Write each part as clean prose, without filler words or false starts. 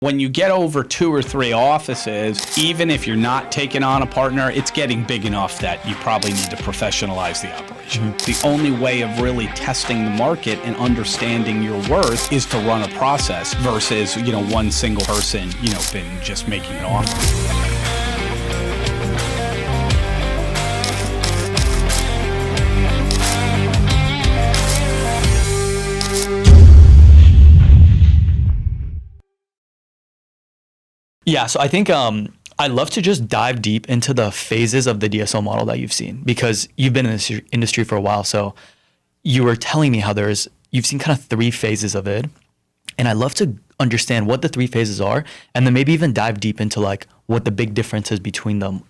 When you get over 2 or 3 offices, even if you're not taking on a partner, it's getting big enough that you probably need to professionalize the operation. The only way of really testing the market and understanding your worth is to run a process versus, one single person, been just making an offer. Yeah, so I think I'd love to just dive deep into the phases of the DSO model that you've seen, because you've been in this industry for a while. So you were telling me how you've seen kind of 3 phases of it. And I'd love to understand what the 3 phases are, and then maybe even dive deep into like what the big differences between them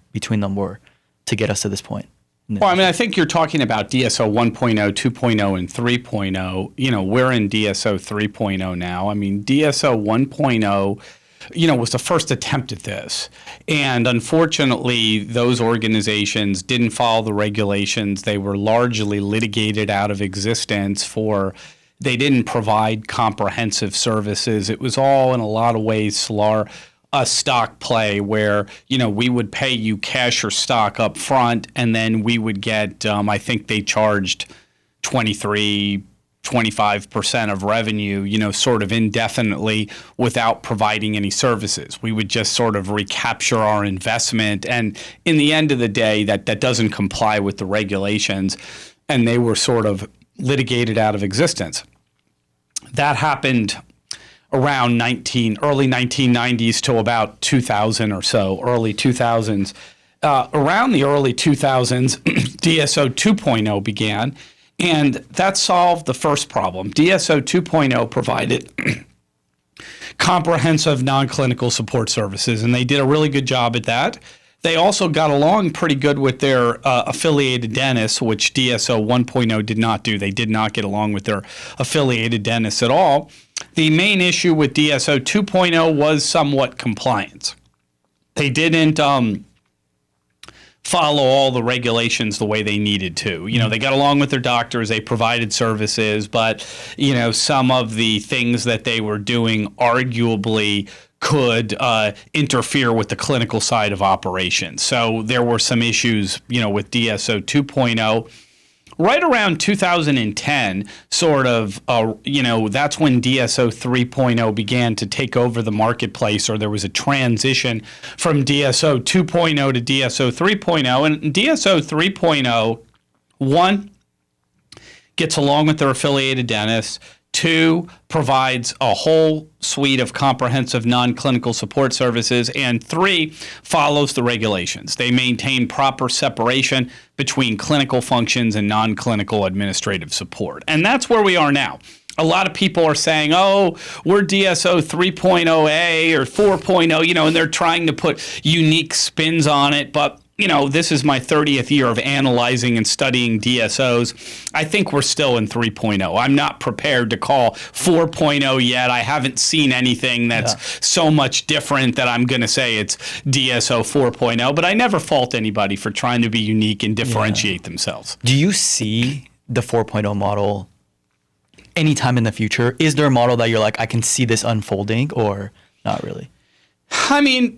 were to get us to this point. Well, I think you're talking about DSO 1.0, 2.0, and 3.0. We're in DSO 3.0 now. DSO 1.0 was the first attempt at this. And unfortunately, those organizations didn't follow the regulations. They were largely litigated out of existence they didn't provide comprehensive services. It was all in a lot of ways a stock play where, we would pay you cash or stock up front, and then we would get, I think they charged 25% of revenue, sort of indefinitely without providing any services. We would just sort of recapture our investment. And in the end of the day, that doesn't comply with the regulations, and they were sort of litigated out of existence. That happened around early 1990s to about 2000 or so, early 2000s. Around the early 2000s, DSO 2.0 began. And that solved the first problem. DSO 2.0 provided comprehensive non-clinical support services, and they did a really good job at that. They also got along pretty good with their affiliated dentists, which DSO 1.0 did not do. They did not get along with their affiliated dentists at all. The main issue with DSO 2.0 was somewhat compliance. They didn't follow all the regulations the way they needed to. They got along with their doctors, they provided services, but, some of the things that they were doing arguably could interfere with the clinical side of operations. So there were some issues, with DSO 2.0. Right around 2010, sort of, that's when DSO 3.0 began to take over the marketplace, or there was a transition from DSO 2.0 to DSO 3.0. And DSO 3.0, 1, gets along with their affiliated dentists. 2, provides a whole suite of comprehensive non-clinical support services. And 3, follows the regulations. They maintain proper separation between clinical functions and non-clinical administrative support. And that's where we are now. A lot of people are saying, we're DSO 3.0A or 4.0, and they're trying to put unique spins on it. But this is my 30th year of analyzing and studying DSOs. I think we're still in 3.0. I'm not prepared to call 4.0 yet. I haven't seen anything that's so much different that I'm going to say it's DSO 4.0. But I never fault anybody for trying to be unique and differentiate themselves. Do you see the 4.0 model anytime in the future? Is there a model that you're like, I can see this unfolding, or not really?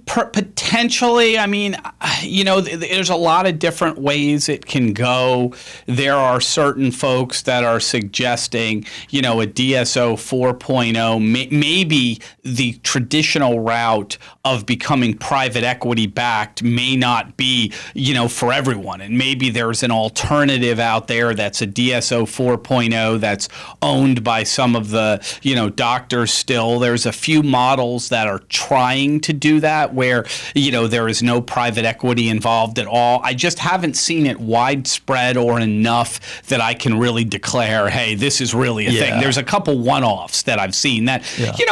Potentially. There's a lot of different ways it can go. There are certain folks that are suggesting, a DSO 4.0, maybe the traditional route of becoming private equity backed may not be, for everyone. And maybe there's an alternative out there that's a DSO 4.0 that's owned by some of the, doctors still. There's a few models that are trying to do that where, there is no private equity involved at all. I just haven't seen it widespread or enough that I can really declare, hey, this is really a thing. There's a couple one-offs that I've seen that,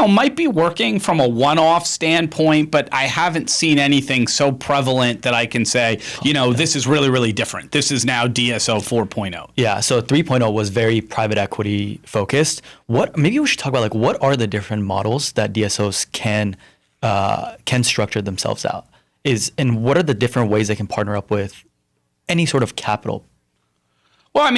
might be working from a one-off standpoint, but I haven't seen anything so prevalent that I can say, this is really, really different. This is now DSO 4.0. Yeah, so 3.0 was very private equity focused. Maybe we should talk about what are the different models that DSOs can structure themselves out, and what are the different ways they can partner up with any sort of capital? Well,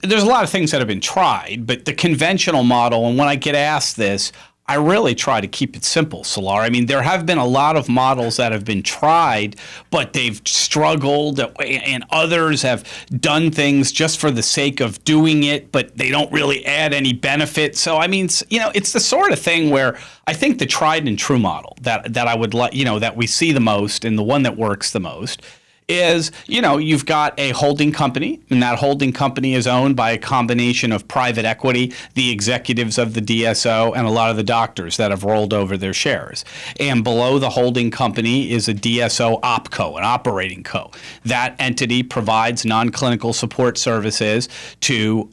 there's a lot of things that have been tried, but the conventional model, and when I get asked this, I really try to keep it simple, Solar. I mean, there have been a lot of models that have been tried, but they've struggled, and others have done things just for the sake of doing it, but they don't really add any benefit. So, I mean, it's the sort of thing where I think the tried and true model that I would like, that we see the most and the one that works the most is, you've got a holding company, and that holding company is owned by a combination of private equity, the executives of the DSO, and a lot of the doctors that have rolled over their shares. And below the holding company is a DSO opco, an operating co. That entity provides non-clinical support services to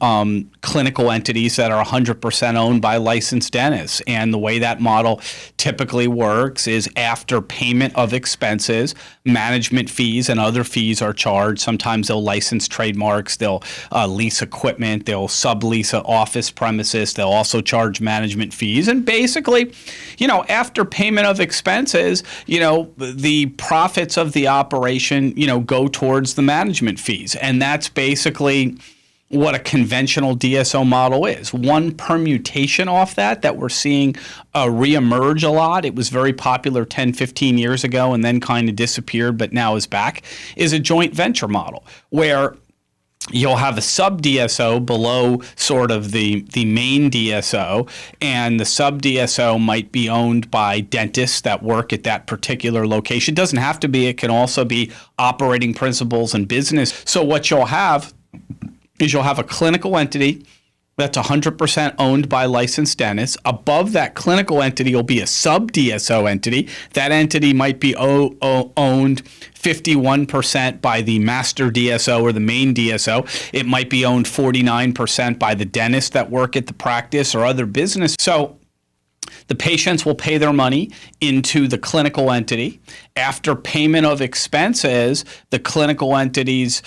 clinical entities that are 100% owned by licensed dentists. And the way that model typically works is after payment of expenses, management fees and other fees are charged. Sometimes they'll license trademarks, they'll lease equipment, they'll sublease an office premises, they'll also charge management fees. And basically, after payment of expenses, the profits of the operation, go towards the management fees. And that's basically what a conventional DSO model is. One permutation off that we're seeing reemerge a lot, it was very popular 10, 15 years ago and then kind of disappeared, but now is back, is a joint venture model where you'll have a sub-DSO below sort of the main DSO, and the sub-DSO might be owned by dentists that work at that particular location. It doesn't have to be. It can also be operating principals and business. So what you'll have is you'll have a clinical entity that's 100% owned by licensed dentists. Above that clinical entity will be a sub-DSO entity. That entity might be owned 51% by the master DSO or the main DSO. It might be owned 49% by the dentists that work at the practice or other business. So the patients will pay their money into the clinical entity. After payment of expenses, the clinical entity's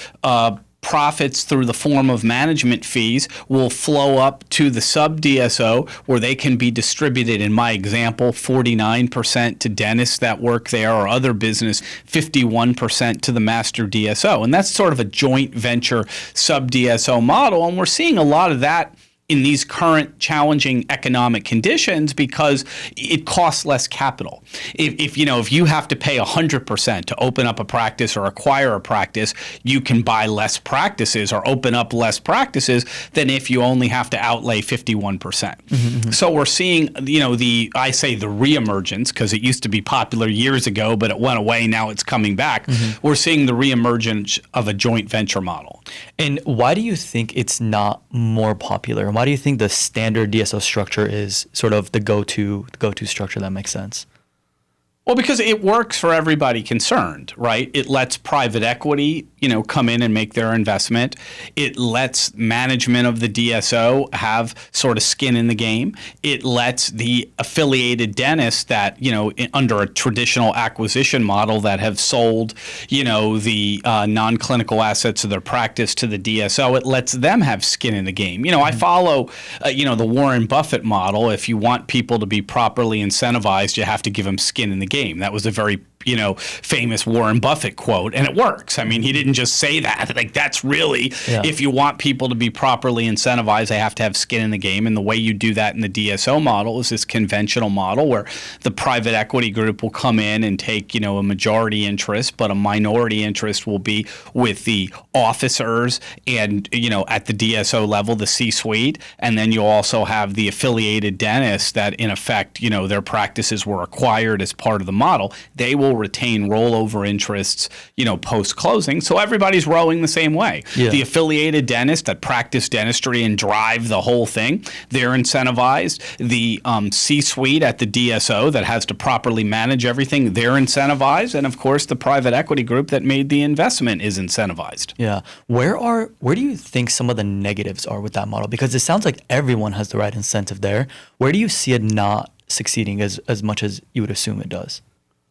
profits through the form of management fees will flow up to the sub-DSO where they can be distributed, in my example, 49% to dentists that work there or other business, 51% to the master DSO. And that's sort of a joint venture sub-DSO model. And we're seeing a lot of that in these current challenging economic conditions because it costs less capital. If you have to pay 100% to open up a practice or acquire a practice, you can buy less practices or open up less practices than if you only have to outlay 51%. Mm-hmm. So we're seeing, I say the reemergence, because it used to be popular years ago, but it went away. Now it's coming back. Mm-hmm. We're seeing the reemergence of a joint venture model. And why do you think it's not more popular? Why do you think the standard DSO structure is sort of the go-to structure that makes sense? Well, because it works for everybody concerned, right? It lets private equity, come in and make their investment. It lets management of the DSO have sort of skin in the game. It lets the affiliated dentists that, under a traditional acquisition model that have sold, the non-clinical assets of their practice to the DSO, it lets them have skin in the game. I follow, the Warren Buffett model. If you want people to be properly incentivized, you have to give them skin in the game. That was a very famous Warren Buffett quote, and it works. I mean, he didn't just say that. Like, that's really, if you want people to be properly incentivized, they have to have skin in the game. And the way you do that in the DSO model is this conventional model where the private equity group will come in and take, a majority interest, but a minority interest will be with the officers and, at the DSO level, the C-suite. And then you'll also have the affiliated dentists that, in effect, their practices were acquired as part of the model. They will retain rollover interests, post-closing. So everybody's rowing the same way. Yeah. The affiliated dentists that practice dentistry and drive the whole thing, they're incentivized. The C-suite at the DSO that has to properly manage everything, they're incentivized. And of course, the private equity group that made the investment is incentivized. Yeah. Where do you think some of the negatives are with that model? Because it sounds like everyone has the right incentive there. Where do you see it not succeeding as much as you would assume it does?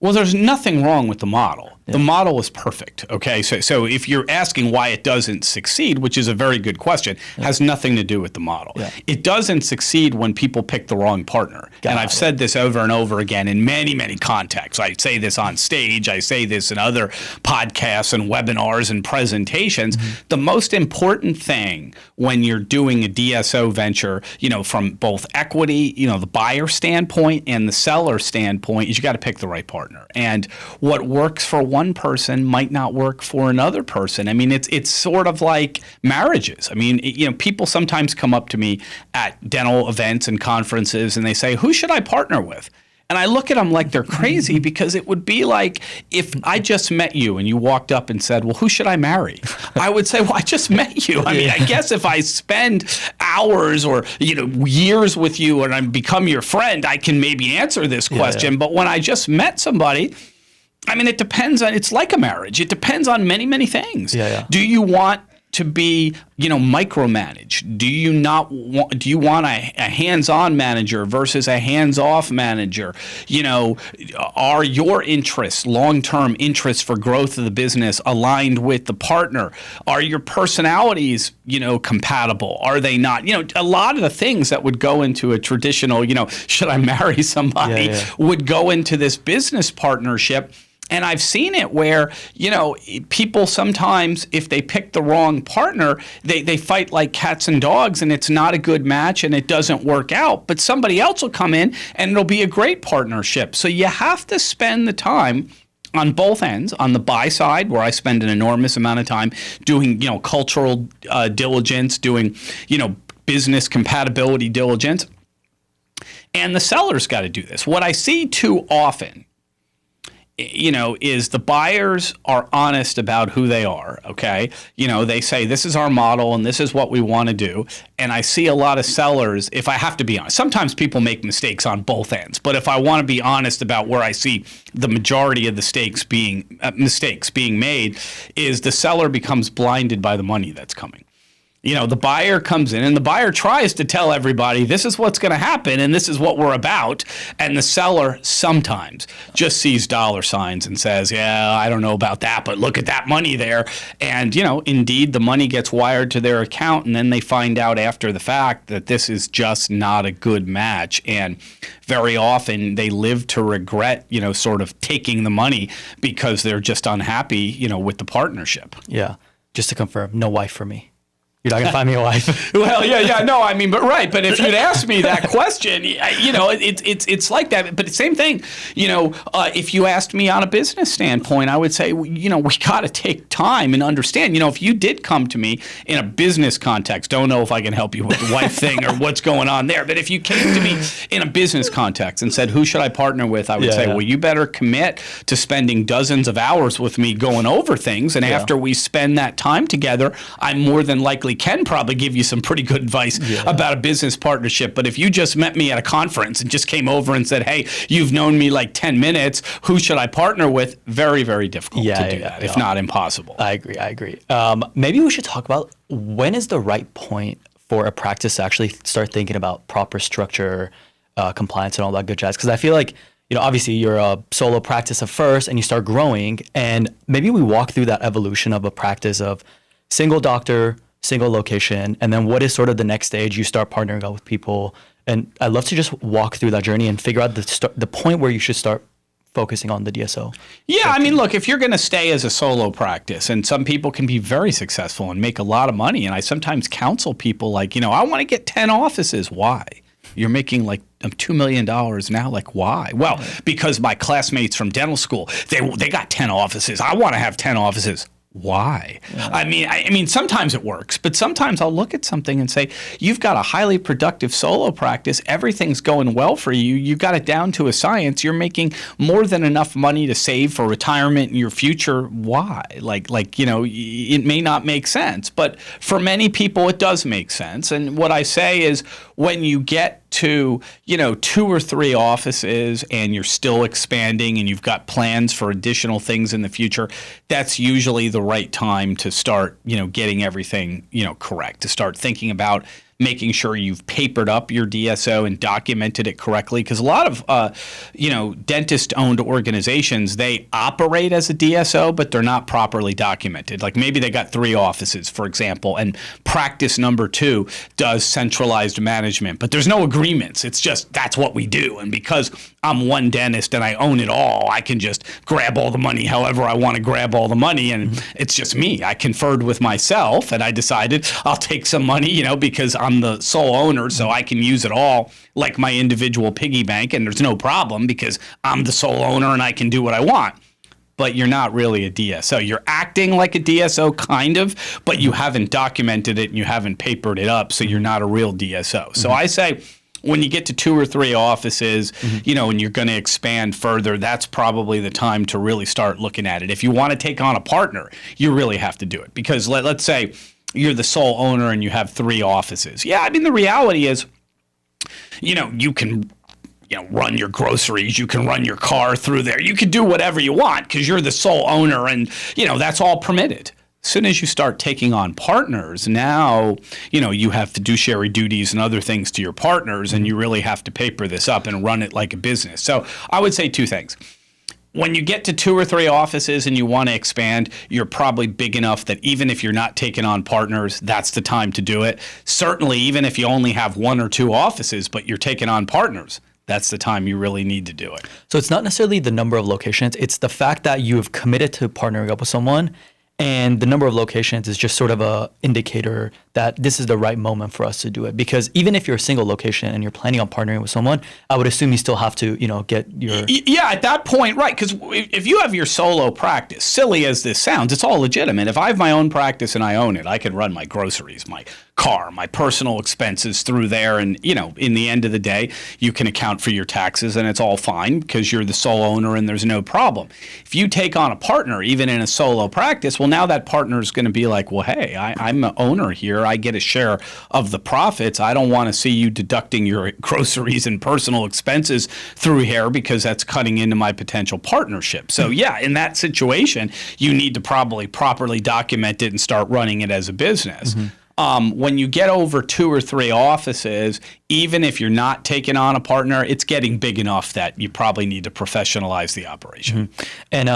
Well, there's nothing wrong with the model. The model is perfect. Okay. So if you're asking why it doesn't succeed, which is a very good question, has nothing to do with the model. Yeah. It doesn't succeed when people pick the wrong partner. And I've said this over and over again in many, many contexts. I say this on stage. I say this in other podcasts and webinars and presentations. The most important thing when you're doing a DSO venture, from both equity, the buyer standpoint and the seller standpoint, is you got to pick the right partner. And what works for one person might not work for another person. I mean, it's sort of like marriages. I mean, people sometimes come up to me at dental events and conferences and they say, who should I partner with? And I look at them like they're crazy, because it would be like if I just met you and you walked up and said, well, who should I marry? I would say, well, I just met you. I mean, I guess if I spend hours or, years with you and I become your friend, I can maybe answer this question. Yeah. But when I just met somebody, I mean, it depends on, it's like a marriage. It depends on many, many things. Yeah. Do you want to be, micromanaged? Do you want a hands-on manager versus a hands-off manager? Are your interests, long-term interests for growth of the business, aligned with the partner? Are your personalities, compatible? Are they not? A lot of the things that would go into a traditional, should I marry somebody, would go into this business partnership. And I've seen it where, people sometimes, if they pick the wrong partner, they fight like cats and dogs, and it's not a good match and it doesn't work out. But somebody else will come in and it'll be a great partnership. So you have to spend the time on both ends. On the buy side, where I spend an enormous amount of time doing, cultural diligence, doing, business compatibility diligence. And the seller's got to do this. What I see too often, is the buyers are honest about who they are, okay? They say, this is our model and this is what we want to do. And I see a lot of sellers, if I have to be honest, sometimes people make mistakes on both ends. But if I want to be honest about where I see the majority of the mistakes being made, is the seller becomes blinded by the money that's coming. The buyer comes in and the buyer tries to tell everybody this is what's going to happen and this is what we're about. And the seller sometimes just sees dollar signs and says, yeah, I don't know about that, but look at that money there. And, indeed, the money gets wired to their account, and then they find out after the fact that this is just not a good match. And very often they live to regret, sort of taking the money because they're just unhappy, with the partnership. Yeah. Just to confirm, no wife for me. You're not going to find me a wife. Well, no, I mean, but right. But if you'd asked me that question, it's like that. But the same thing, if you asked me on a business standpoint, I would say, we got to take time and understand, if you did come to me in a business context, don't know if I can help you with the wife thing or what's going on there. But if you came to me in a business context and said, who should I partner with? I would say, well, you better commit to spending dozens of hours with me going over things. And after we spend that time together, I'm more than likely can probably give you some pretty good advice about a business partnership. But if you just met me at a conference and just came over and said, hey, you've known me like 10 minutes, who should I partner with? Very, very difficult to do that, if not impossible. I agree. Maybe we should talk about when is the right point for a practice to actually start thinking about proper structure, compliance, and all that good jazz. Because I feel like, obviously you're a solo practice at first and you start growing, and maybe we walk through that evolution of a practice of single doctor, single location, and then what is sort of the next stage? You start partnering up with people, and I'd love to just walk through that journey and figure out the point where you should start focusing on the DSO. Yeah, I mean, look, if you're going to stay as a solo practice, and some people can be very successful and make a lot of money, and I sometimes counsel people like, I want to get 10 offices. Why? You're making like $2 million now. Like, why? Well, because my classmates from dental school, they got 10 offices. I want to have 10 offices. Why? Yeah. I mean, sometimes it works, but sometimes I'll look at something and say, you've got a highly productive solo practice. Everything's going well for you. You got it down to a science. You're making more than enough money to save for retirement in your future. Why? It may not make sense, but for many people, it does make sense. And what I say is, when you get to, 2 or 3 offices and you're still expanding and you've got plans for additional things in the future, that's usually the right time to start, getting everything, correct, to start thinking about making sure you've papered up your DSO and documented it correctly. Because a lot of, dentist-owned organizations, they operate as a DSO, but they're not properly documented. Like maybe they got 3 offices, for example, and practice number 2 does centralized management, but there's no agreements. It's just that's what we do. And because I'm one dentist and I own it all, I can just grab all the money however I want to grab all the money. And it's just me. I conferred with myself and I decided I'll take some money, because I'm the sole owner, so I can use it all like my individual piggy bank, and there's no problem because I'm the sole owner and I can do what I want. But you're not really a DSO. You're acting like a DSO, kind of, but you haven't documented it and you haven't papered it up, so you're not a real DSO. So I say, when you get to 2 or 3 offices, and you're going to expand further, that's probably the time to really start looking at it. If you want to take on a partner, you really have to do it. Because let's say you're the sole owner and you have 3 offices. Yeah, I mean, the reality is, you can run your groceries, you can run your car through there. You can do whatever you want because you're the sole owner and, that's all permitted. As soon as you start taking on partners, now, you have fiduciary duties and other things to your partners, and you really have to paper this up and run it like a business. So I would say 2 things. When you get to 2 or 3 offices and you want to expand, you're probably big enough that even if you're not taking on partners, that's the time to do it. Certainly, even if you only have 1 or 2 offices, but you're taking on partners, that's the time you really need to do it. So it's not necessarily the number of locations. It's the fact that you have committed to partnering up with someone, and the number of locations is just sort of a indicator that this is the right moment for us to do it. Because even if you're a single location and you're planning on partnering with someone, I would assume you still have to, get your... Yeah, at that point, right. Because if you have your solo practice, silly as this sounds, it's all legitimate. If I have my own practice and I own it, I can run my groceries, my car, my personal expenses through there. And, in the end of the day, you can account for your taxes and it's all fine because you're the sole owner and there's no problem. If you take on a partner, even in a solo practice, well, now that partner is going to be like, well, hey, I'm the owner here. I get a share of the profits. I don't want to see you deducting your groceries and personal expenses through here because that's cutting into my potential partnership. So yeah, in that situation, you need to probably properly document it and start running it as a business. When you get over 2 or 3 offices, even if you're not taking on a partner, it's getting big enough that you probably need to professionalize the operation. And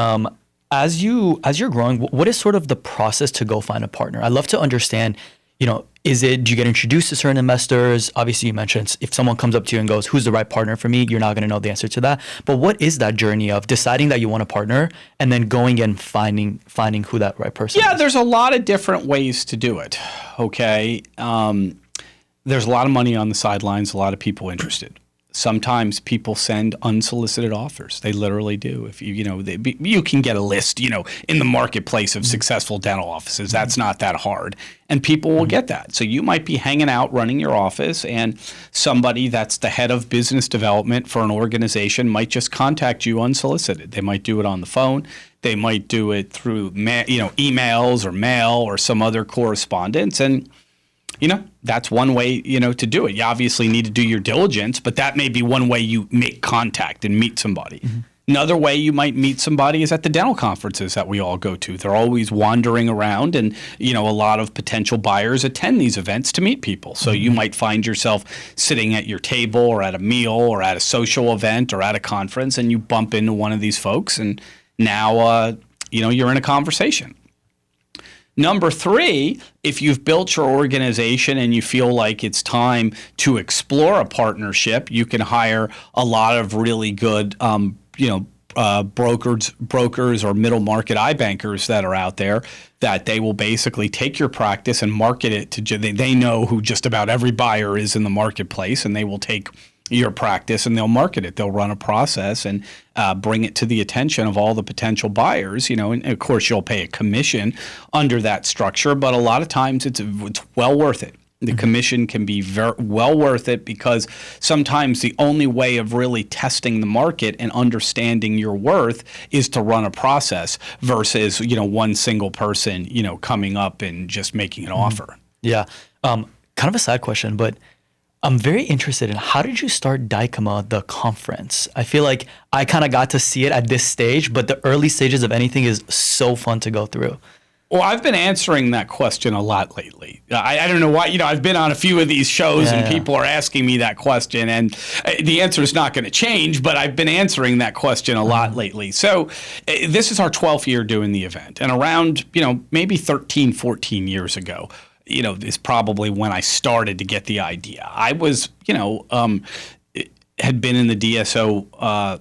as you're growing, what is sort of the process to go find a partner? I'd love to understand, do you get introduced to certain investors? Obviously, you mentioned if someone comes up to you and goes, who's the right partner for me? You're not going to know the answer to that. But what is that journey of deciding that you want a partner and then going and finding who that right person is? Yeah, there's a lot of different ways to do it, okay? There's a lot of money on the sidelines, a lot of people interested. Sometimes people send unsolicited offers. They literally do. If you can get a list, in the marketplace of successful dental offices. That's not that hard, and people will get that. So you might be hanging out, running your office, and somebody that's the head of business development for an organization might just contact you unsolicited. They might do it on the phone. They might do it through emails or mail or some other correspondence, and that's one way, to do it. You obviously need to do your diligence, but that may be one way you make contact and meet somebody. Another way you might meet somebody is at the dental conferences that we all go to. They're always wandering around, and, a lot of potential buyers attend these events to meet people. So you might find yourself sitting at your table or at a meal or at a social event or at a conference, and you bump into one of these folks, and now, you're in a conversation. Number 3, if you've built your organization and you feel like it's time to explore a partnership, you can hire a lot of really good, brokers or middle market iBankers that are out there that they will basically take your practice and market it to. They know who just about every buyer is in the marketplace, and they will take your practice and they'll market it. They'll run a process and bring it to the attention of all the potential buyers, and of course you'll pay a commission under that structure, but a lot of times it's well worth it. The commission can be very well worth it because sometimes the only way of really testing the market and understanding your worth is to run a process versus, one single person, coming up and just making an offer. Yeah. Kind of a side question, but I'm very interested in how did you start Dykema, the conference? I feel like I kind of got to see it at this stage, but the early stages of anything is so fun to go through. Well, I've been answering that question a lot lately. I don't know why. I've been on a few of these shows and people are asking me that question, and the answer is not going to change, but I've been answering that question a lot lately. So this is our 12th year doing the event, and around, maybe 13, 14 years ago, is probably when I started to get the idea. I was, had been in the DSO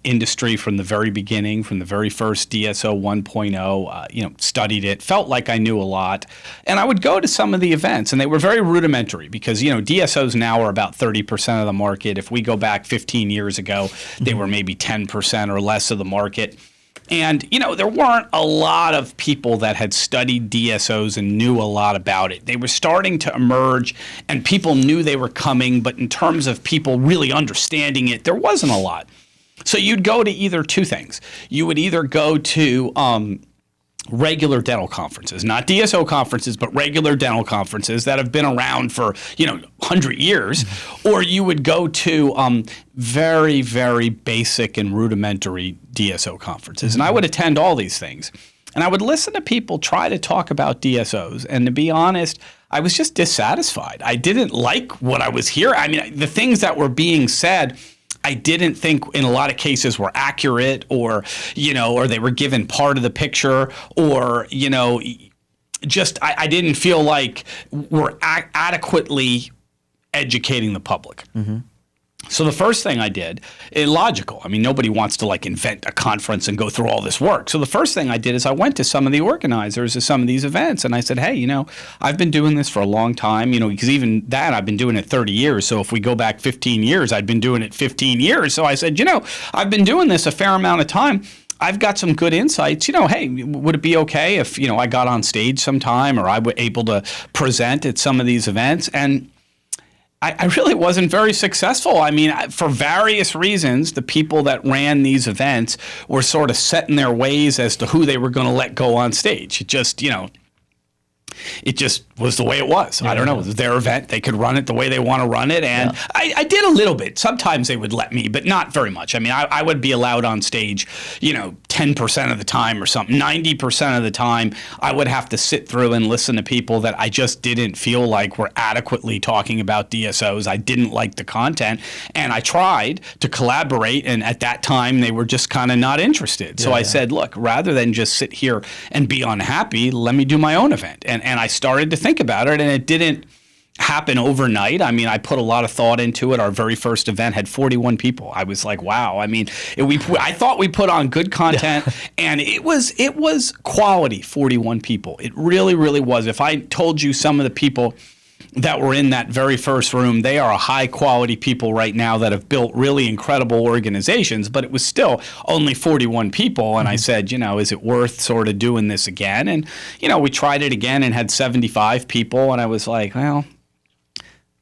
industry from the very beginning, from the very first DSO 1.0, studied it, felt like I knew a lot. And I would go to some of the events, and they were very rudimentary because, DSOs now are about 30% of the market. If we go back 15 years ago, they were maybe 10% or less of the market. And, there weren't a lot of people that had studied DSOs and knew a lot about it. They were starting to emerge, and people knew they were coming, but in terms of people really understanding it, there wasn't a lot. So you'd go to either two things. You would either go to regular dental conferences, not DSO conferences, but regular dental conferences that have been around for, 100 years, or you would go to very, very basic and rudimentary DSO conferences. And I would attend all these things. And I would listen to people try to talk about DSOs. And to be honest, I was just dissatisfied. I didn't like what I was hearing. I mean, the things that were being said, I didn't think in a lot of cases were accurate, or they were given part of the picture, or, just I didn't feel like we're adequately educating the public. Mm-hmm. So the first thing I did, illogical. I mean, nobody wants to invent a conference and go through all this work. So the first thing I did is I went to some of the organizers of some of these events, and I said, hey, I've been doing this for a long time, because even that I've been doing it 30 years. So if we go back 15 years, I'd been doing it 15 years. So I said, I've been doing this a fair amount of time. I've got some good insights. Hey, would it be okay if, I got on stage sometime, or I were able to present at some of these events? And I really wasn't very successful. I mean, for various reasons, the people that ran these events were sort of set in their ways as to who they were going to let go on stage. It just, it just was the way it was. I don't know. It was their event. They could run it the way they want to run it. And I did a little bit. Sometimes they would let me, but not very much. I mean, I would be allowed on stage, 10% of the time or something. 90% of the time, I would have to sit through and listen to people that I just didn't feel like were adequately talking about DSOs. I didn't like the content. And I tried to collaborate. And at that time, they were just kind of not interested. So I said, look, rather than just sit here and be unhappy, let me do my own event. And I started to think about it, and it didn't happen overnight. I mean, I put a lot of thought into it. Our very first event had 41 people. I was like, wow. I mean, I thought we put on good content, and it was quality 41 people. It really, really was. If I told you some of the people that were in that very first room, they are high quality people right now that have built really incredible organizations, but it was still only 41 people. And I said, is it worth sort of doing this again? And, we tried it again and had 75 people. And I was like, well,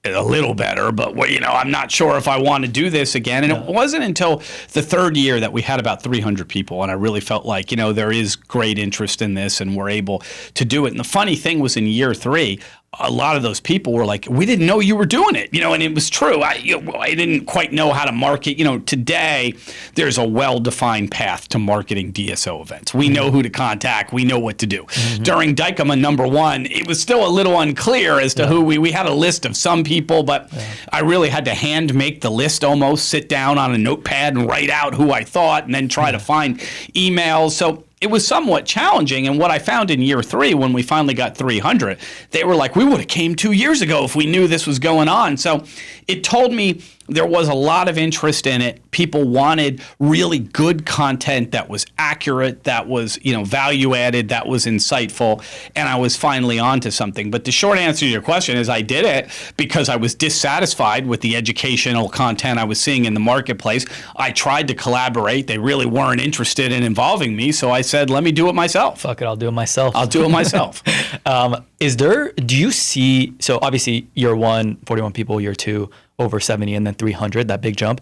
a little better, but I'm not sure if I want to do this again. And it wasn't until the third year that we had about 300 people, and I really felt like, there is great interest in this, and we're able to do it. And the funny thing was, in year 3, a lot of those people were like, we didn't know you were doing it, and it was true. I didn't quite know how to market. Today there's a well-defined path to marketing DSO events. We know who to contact. We know what to do. Mm-hmm. During Dykema #1, it was still a little unclear as to who we had a list of some people, but I really had to hand make the list almost, sit down on a notepad and write out who I thought, and then try to find emails. So it was somewhat challenging. And what I found in year 3, when we finally got 300, they were like, we would have came 2 years ago if we knew this was going on. So it told me there was a lot of interest in it. People wanted really good content that was accurate, that was, value added, that was insightful. And I was finally onto something. But the short answer to your question is I did it because I was dissatisfied with the educational content I was seeing in the marketplace. I tried to collaborate. They really weren't interested in involving me. So I said, let me do it myself. Fuck it, I'll do it myself. I'll do it myself. Do you see, so obviously year 1, 41 people, year 2, over 70, and then 300, that big jump.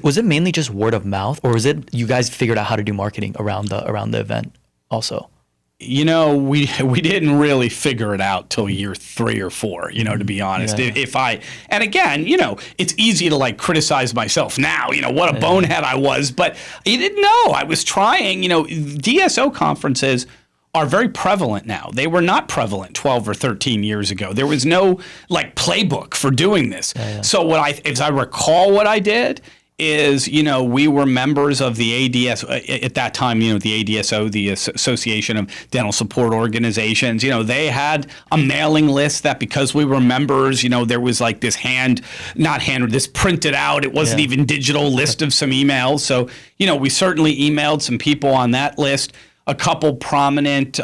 Was it mainly just word of mouth, or was it you guys figured out how to do marketing around the event also? We didn't really figure it out till year 3 or 4, to be honest. And again, it's easy to criticize myself now, what a bonehead I was, but you didn't know. I was trying, DSO conferences are very prevalent now. They were not prevalent 12 or 13 years ago. There was no like playbook for doing this. So as I recall what I did is, we were members of the ADS at that time, the ADSO, the Association of Dental Support Organizations. They had a mailing list that because we were members, there was like this this printed out, it wasn't even digital list of some emails. So, we certainly emailed some people on that list. A couple prominent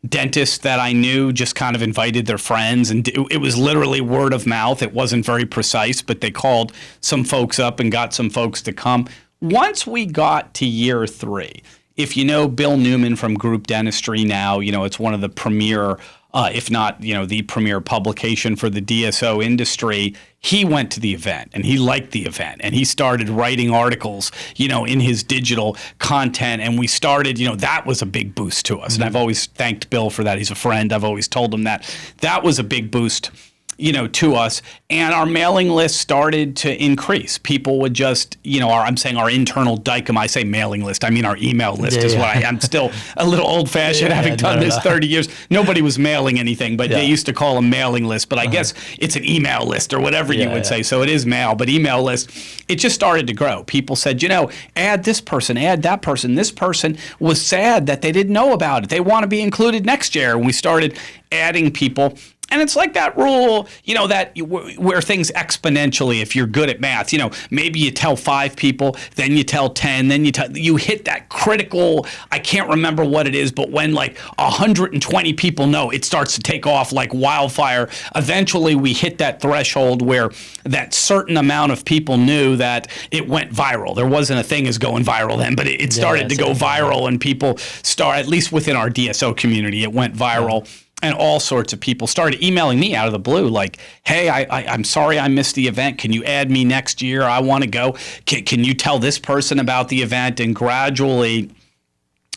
dentists that I knew just kind of invited their friends, and it was literally word of mouth. It wasn't very precise, but they called some folks up and got some folks to come. Once we got to year 3, if you know Bill Newman from Group Dentistry now, it's one of the premier, if not, the premier publication for the DSO industry. He went to the event and he liked the event and he started writing articles, in his digital content. And we started, that was a big boost to us. And I've always thanked Bill for that. He's a friend. I've always told him that was a big boost to us. And our mailing list started to increase. People would just, I'm saying our internal Dykema, I say mailing list, I mean our email list is what I'm still a little old fashioned having done this 30 years. Nobody was mailing anything, but they used to call a mailing list. But I guess it's an email list or whatever you would say. So it is mail, but email list, it just started to grow. People said, add this person, add that person. This person was sad that they didn't know about it. They want to be included next year. And we started adding people. And it's like that rule, where things exponentially, if you're good at math, maybe you tell 5 people, then you tell 10, then you hit that critical, I can't remember what it is, but when like 120 people know, it starts to take off like wildfire. Eventually we hit that threshold where that certain amount of people knew that it went viral. There wasn't a thing as going viral then, but it started to go viral, and people at least within our DSO community, it went viral. And all sorts of people started emailing me out of the blue like, hey, I'm sorry I missed the event. Can you add me next year? I want to go. Can you tell this person about the event? And gradually,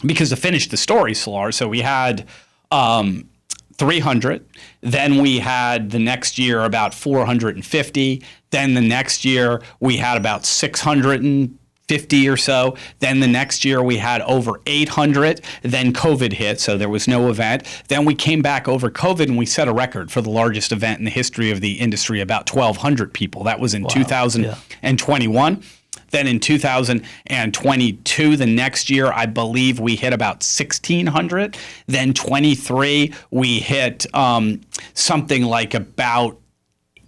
because to finish the story, Solar, so we had 300. Then we had the next year about 450. Then the next year we had about 650 or so. Then the next year we had over 800. Then COVID hit, so there was no event. Then we came back over COVID and we set a record for the largest event in the history of the industry, about 1,200 people. That was in 2021. Then in 2022, the next year, I believe we hit about 1,600. Then 23, we hit something like about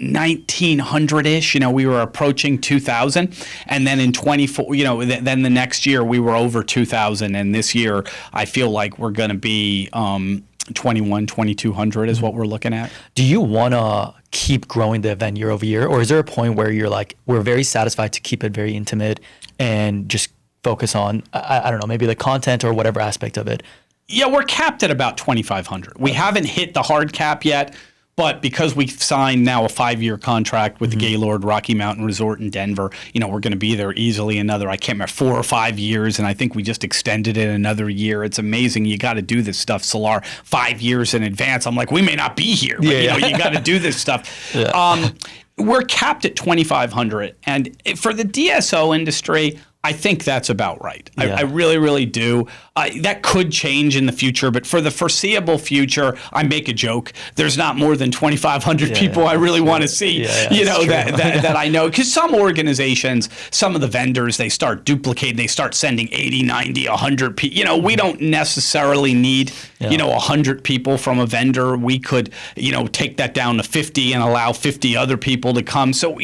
1,900-ish, we were approaching 2,000. And then in 24, then the next year we were over 2,000. And this year I feel like we're going to be 2,200 is what we're looking at. Do you want to keep growing the event year over year? Or is there a point where you're like, we're very satisfied to keep it very intimate and just focus on, I don't know, maybe the content or whatever aspect of it? Yeah, we're capped at about 2,500. We haven't hit the hard cap yet. But because we've signed now a 5-year contract with the Gaylord Rocky Mountain Resort in Denver, we're going to be there easily another, I can't remember, 4 or 5 years. And I think we just extended it another year. It's amazing. You got to do this stuff, Solar, 5 years in advance. I'm like, we may not be here, but you got to do this stuff. We're capped at 2,500. And for the DSO industry, I think that's about right. I really, really do. That could change in the future, but for the foreseeable future, I make a joke. There's not more than 2,500 people I really want to see, that I know. Because some organizations, some of the vendors, they start duplicating, they start sending 80, 90, 100 people. We don't necessarily need, 100 people from a vendor. We could, take that down to 50 and allow 50 other people to come. So,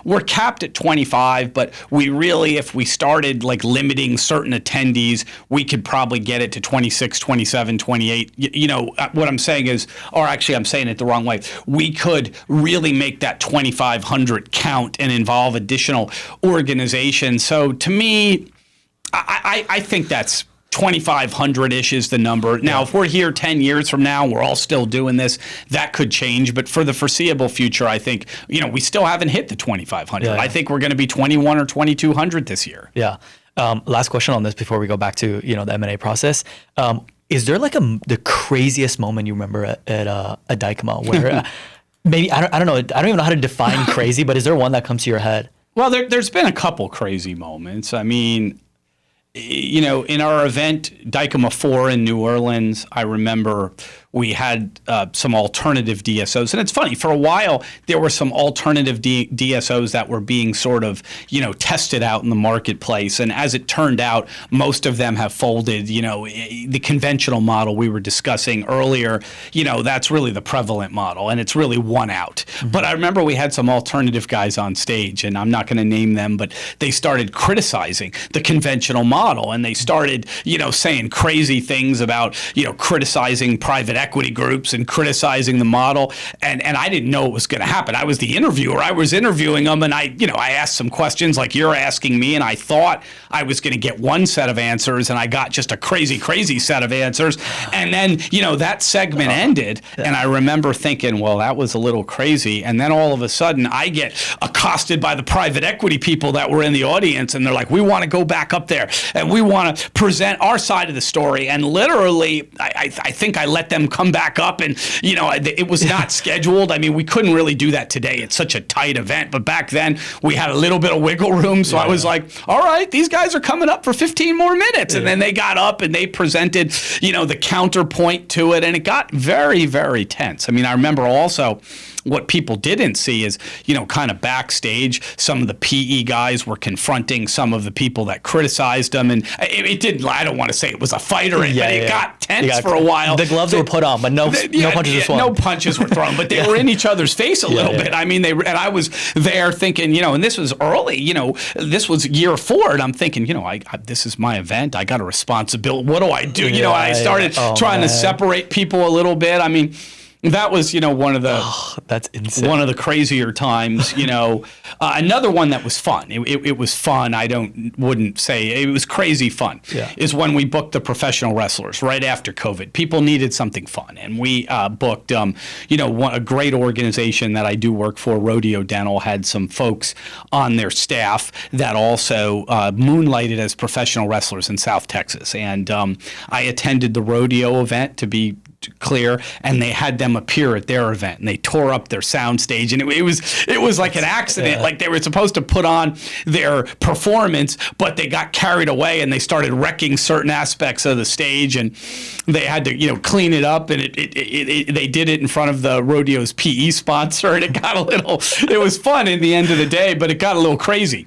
we're capped at 25, but we really, if we started like limiting certain attendees, we could probably get it to 26, 27, 28. What I'm saying is, or actually I'm saying it the wrong way. We could really make that 2,500 count and involve additional organizations. So to me, I think that's 2,500-ish is the number. Now, if we're here 10 years from now, we're all still doing this, that could change. But for the foreseeable future, I think, we still haven't hit the 2,500. I think we're going to be 2,100 or 2,200 this year. Yeah. Last question on this before we go back to, the M&A process. Is there like the craziest moment you remember at Dykema where maybe, I don't know, I don't even know how to define crazy, but is there one that comes to your head? Well, there's been a couple crazy moments. I mean, in our event, Dykema 4 in New Orleans, I remember we had some alternative DSOs. And it's funny, for a while, there were some alternative DSOs that were being sort of, tested out in the marketplace. And as it turned out, most of them have folded. The conventional model we were discussing earlier, that's really the prevalent model, and it's really one out. Mm-hmm. But I remember we had some alternative guys on stage, and I'm not going to name them, but they started criticizing the conventional model, and they started, saying crazy things about, criticizing private equity groups and criticizing the model. And I didn't know it was going to happen. I was the interviewer. I was interviewing them, and I asked some questions like you're asking me, and I thought I was going to get one set of answers, and I got just a crazy set of answers. And then, that segment ended, and I remember thinking, well, that was a little crazy. And then all of a sudden, I get accosted by the private equity people that were in the audience, and they're like, we want to go back up there, and we want to present our side of the story. And literally, I think I let them come back up, and it was not scheduled. I mean, we couldn't really do that today. It's such a tight event, but back then we had a little bit of wiggle room. So I was like, all right, these guys are coming up for 15 more minutes. And then they got up and they presented, the counterpoint to it, and it got very, very tense. I mean, I remember also what people didn't see is, kind of backstage, some of the PE guys were confronting some of the people that criticized them. And it didn't, I don't want to say it was a fight or anything, but it got tense for a while. The gloves were put on, but no punches were thrown. No punches were thrown, but they were in each other's face a little bit. I mean, and I was there thinking, and this was early, this was year 4, and I'm thinking, this is my event. I got a responsibility. What do I do? I started trying to separate people a little bit. I mean, that was, one of the that's insane. One of the crazier times. Another one that was fun. It was fun. Wouldn't say it was crazy fun. Yeah. Is when we booked the professional wrestlers right after COVID. People needed something fun, and we booked. A great organization that I do work for, Rodeo Dental, had some folks on their staff that also moonlighted as professional wrestlers in South Texas, and I attended the rodeo event, to be clear, and they had them appear at their event, and they tore up their sound stage, and it was like an accident. Like they were supposed to put on their performance, but they got carried away and they started wrecking certain aspects of the stage, and they had to clean it up, and they did it in front of the rodeo's PE sponsor, and it was fun in the end of the day, but it got a little crazy.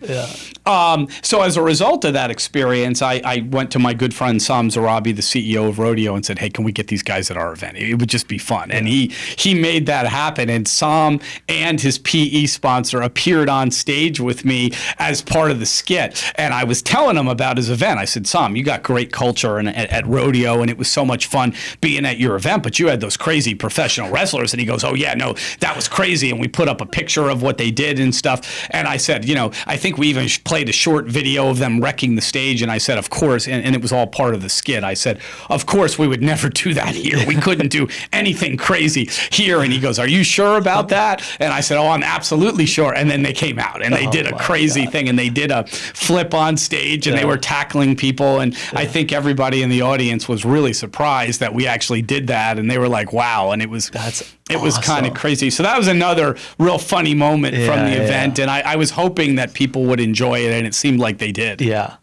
So as a result of that experience, I went to my good friend Sam Zarabi, the CEO of Rodeo, and said, hey, can we get these guys at our event? It would just be fun. And he made that happen. And Sam and his PE sponsor appeared on stage with me as part of the skit. And I was telling him about his event. I said, Sam, you got great culture at Rodeo, and it was so much fun being at your event, but you had those crazy professional wrestlers. And he goes, oh, yeah, no, that was crazy. And we put up a picture of what they did and stuff. And I said, I think we even played a short video of them wrecking the stage. And I said, of course, and it was all part of the skit. I said, of course, we would never do that here. We couldn't do anything crazy here. And he goes, are you sure about that? And I said, oh, I'm absolutely sure. And then they came out and they did a crazy thing, and they did a flip on stage, and they were tackling people. And I think everybody in the audience was really surprised that we actually did that. And they were like, wow. And it was kind of crazy. So that was another real funny moment from the event. And I was hoping that people would enjoy it, and it seemed like they did. Yeah.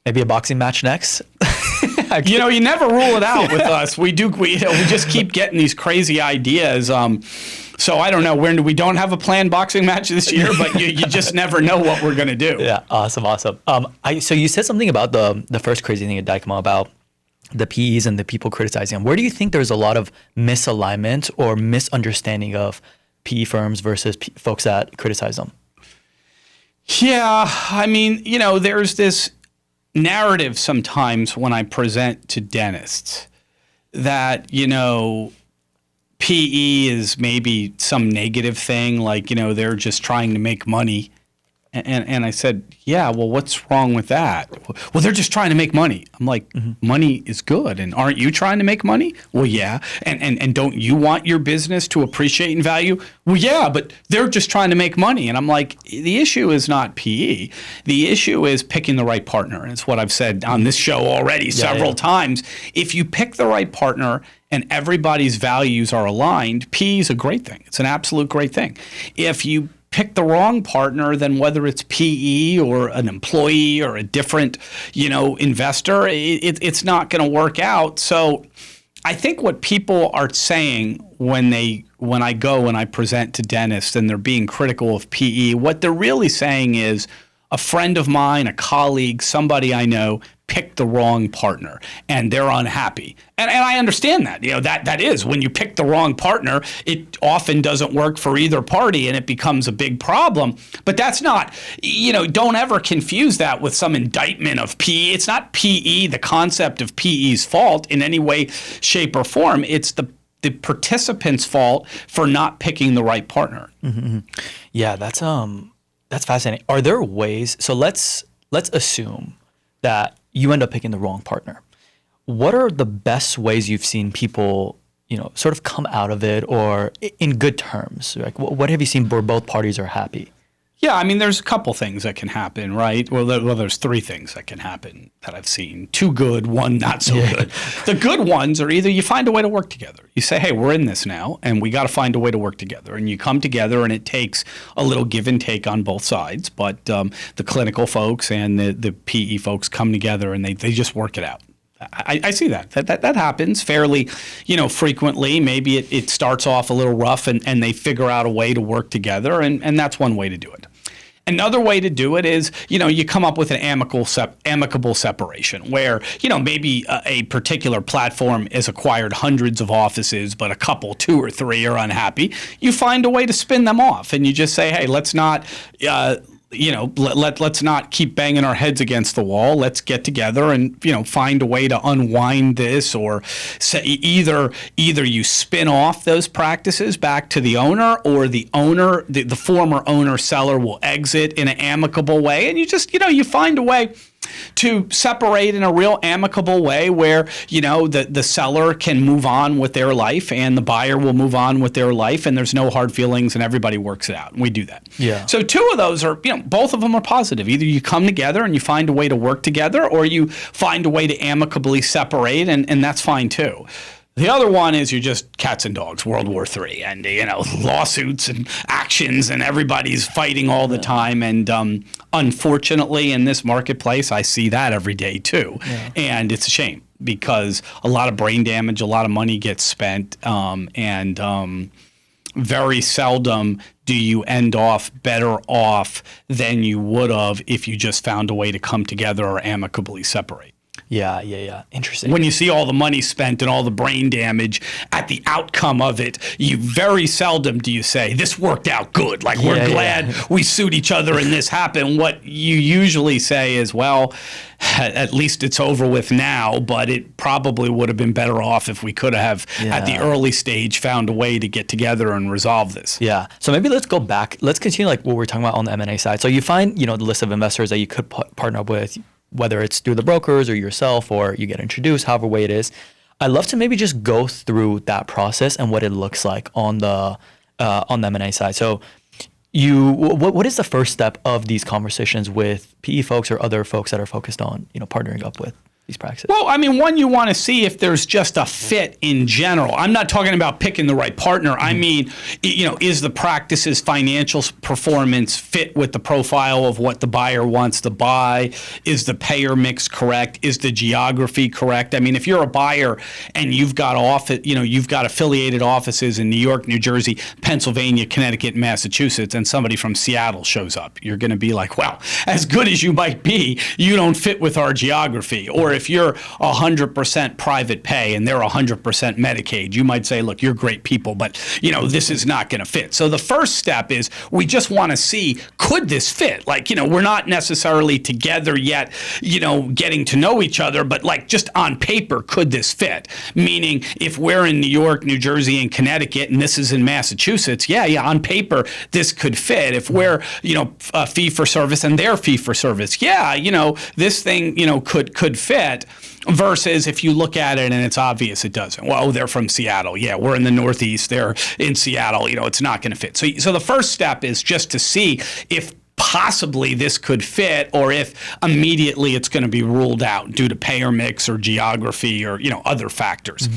Maybe a boxing match next? You never rule it out with us. We just keep getting these crazy ideas. So I don't know. We don't have a planned boxing match this year, but you just never know what we're going to do. Yeah, awesome. So you said something about the first crazy thing at Dykema about the PEs and the people criticizing them. Where do you think there's a lot of misalignment or misunderstanding of PE firms versus folks that criticize them? Yeah, I mean, there's this narrative sometimes when I present to dentists that, PE is maybe some negative thing, like, they're just trying to make money. And I said, yeah, well, what's wrong with that? Well, they're just trying to make money. I'm like, money is good. And aren't you trying to make money? Well, yeah. And don't you want your business to appreciate in value? Well, yeah, but they're just trying to make money. And I'm like, the issue is not PE. The issue is picking the right partner. And it's what I've said on this show already several times. If you pick the right partner and everybody's values are aligned, PE is a great thing. It's an absolute great thing. If you pick the wrong partner, then whether it's PE or an employee or a different, investor, it's not going to work out. So I think what people are saying when I go and I present to dentists and they're being critical of PE, what they're really saying is a friend of mine, a colleague, somebody I know picked the wrong partner and they're unhappy. And I understand that. That is when you pick the wrong partner, it often doesn't work for either party and it becomes a big problem. But that's not, don't ever confuse that with some indictment of PE. It's not PE, the concept of PE's fault in any way, shape, or form. It's the participant's fault for not picking the right partner. Mm-hmm. Yeah, that's fascinating. Are there ways? So let's assume that you end up picking the wrong partner. What are the best ways you've seen people, sort of come out of it, or in good terms? Like, what have you seen where both parties are happy? Yeah, I mean, there's a couple things that can happen, right? Well, there's three things that can happen that I've seen. Two good, one not so good. The good ones are either you find a way to work together. You say, hey, we're in this now, and we got to find a way to work together. And you come together, and it takes a little give and take on both sides. But the clinical folks and the PE folks come together, and they just work it out. I see that happens fairly, frequently. Maybe it starts off a little rough, and they figure out a way to work together, and that's one way to do it. Another way to do it is, you come up with an amicable separation where, maybe a particular platform has acquired hundreds of offices, but a couple, 2 or 3 are unhappy. You find a way to spin them off, and you just say, hey, let's not let's not keep banging our heads against the wall. Let's get together and, find a way to unwind this, or say either you spin off those practices back to the owner, or the owner, the former owner seller will exit in an amicable way. And you just, you find a way to separate in a real amicable way where, the seller can move on with their life and the buyer will move on with their life, and there's no hard feelings and everybody works it out. And we do that. Yeah. So 2 of those are, both of them are positive. Either you come together and you find a way to work together, or you find a way to amicably separate, and that's fine too. The other one is you're just cats and dogs, World War III, and lawsuits and actions, and everybody's fighting all the time. And unfortunately, in this marketplace, I see that every day too, and it's a shame because a lot of brain damage, a lot of money gets spent, and very seldom do you end off better off than you would have if you just found a way to come together or amicably separate. Yeah. Interesting. When you see all the money spent and all the brain damage at the outcome of it, you very seldom do you say, this worked out good. Like, we're glad we sued each other and this happened. What you usually say is, well, at least it's over with now, but it probably would have been better off if we could have, at the early stage, found a way to get together and resolve this. Yeah. So maybe let's go back. Let's continue like what we're talking about on the M&A side. So you find, the list of investors that you could partner up with, whether it's through the brokers or yourself, or you get introduced, however way it is. I'd love to maybe just go through that process and what it looks like on the M&A side. So what is the first step of these conversations with PE folks or other folks that are focused on, partnering up with these practices? Well, I mean, one, you want to see if there's just a fit in general. I'm not talking about picking the right partner. I mean, is the practice's financial performance fit with the profile of what the buyer wants to buy? Is the payer mix correct? Is the geography correct? I mean, if you're a buyer and you've got you've got affiliated offices in New York, New Jersey, Pennsylvania, Connecticut, Massachusetts, and somebody from Seattle shows up, you're going to be like, well, as good as you might be, you don't fit with our geography. Or if you're 100% private pay and they're 100% Medicaid, you might say, look, you're great people, but this is not going to fit. So the first step is we just want to see, could this fit? Like, we're not necessarily together yet, getting to know each other, but like just on paper, could this fit? Meaning if we're in New York, New Jersey, and Connecticut, and this is in Massachusetts, on paper, this could fit. If we're, fee for service and they're fee for service, this thing, could fit. Versus if you look at it and it's obvious it doesn't. Well, they're from Seattle. Yeah, we're in the Northeast. They're in Seattle. It's not going to fit. So the first step is just to see if possibly this could fit, or if immediately it's going to be ruled out due to payer mix or geography or other factors.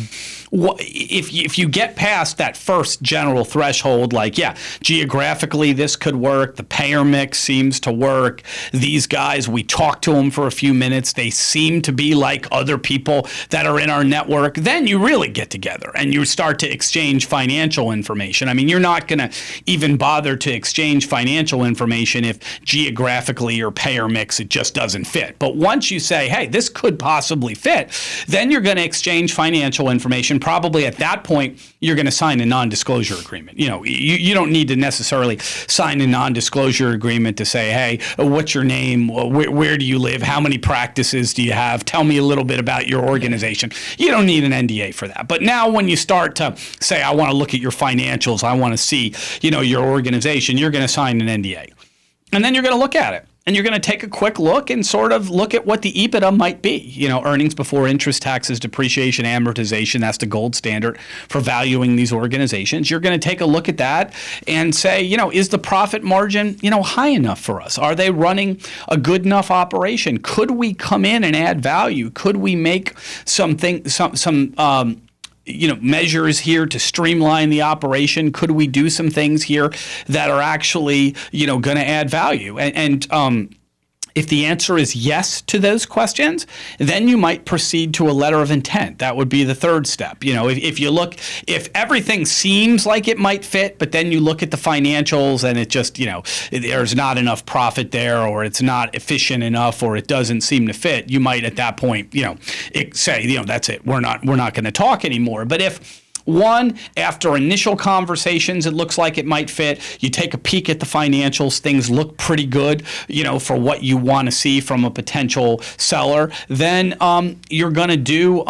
If you get past that first general threshold, like geographically this could work, the payer mix seems to work, these guys, we talked to them for a few minutes, they seem to be like other people that are in our network, then you really get together and you start to exchange financial information. I mean, you're not going to even bother to exchange financial information if geographically or payer mix it just doesn't fit. But once you say, hey, this could possibly fit, then you're going to exchange financial information. Probably at that point, you're going to sign a non-disclosure agreement. You don't need to necessarily sign a non-disclosure agreement to say, hey, what's your name? Where do you live? How many practices do you have? Tell me a little bit about your organization. You don't need an NDA for that. But now when you start to say, I want to look at your financials, I want to see, your organization, you're going to sign an NDA. And then you're going to look at it. And you're going to take a quick look and sort of look at what the EBITDA might be. Earnings before interest, taxes, depreciation, amortization. That's the gold standard for valuing these organizations. You're going to take a look at that and say, is the profit margin, high enough for us? Are they running a good enough operation? Could we come in and add value? Could we make measures here to streamline the operation? Could we do some things here that are actually, going to add value? And if the answer is yes to those questions, then you might proceed to a letter of intent. That would be the third step. If everything seems like it might fit, but then you look at the financials and it just, there's not enough profit there, or it's not efficient enough, or it doesn't seem to fit, you might at that point, say, that's it. We're not going to talk anymore. But if after initial conversations, it looks like it might fit. You take a peek at the financials. Things look pretty good, for what you want to see from a potential seller. Then you're going to do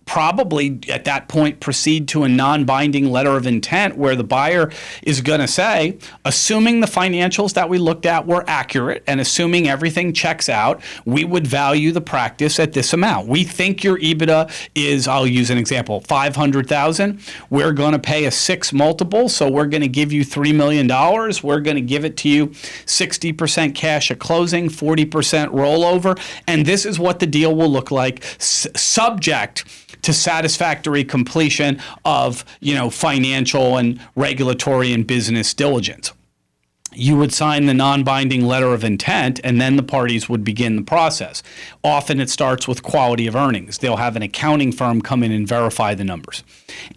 probably at that point proceed to a non-binding letter of intent where the buyer is going to say, assuming the financials that we looked at were accurate and assuming everything checks out, we would value the practice at this amount. We think your EBITDA is, I'll use an example, $500,000. We're going to pay a 6 multiple, so we're going to give you $3 million. We're going to give it to you 60% cash at closing, 40% rollover, and this is what the deal will look like, subject to satisfactory completion of, financial and regulatory and business diligence. You would sign the non-binding letter of intent, and then the parties would begin the process. Often it starts with quality of earnings. They'll have an accounting firm come in and verify the numbers.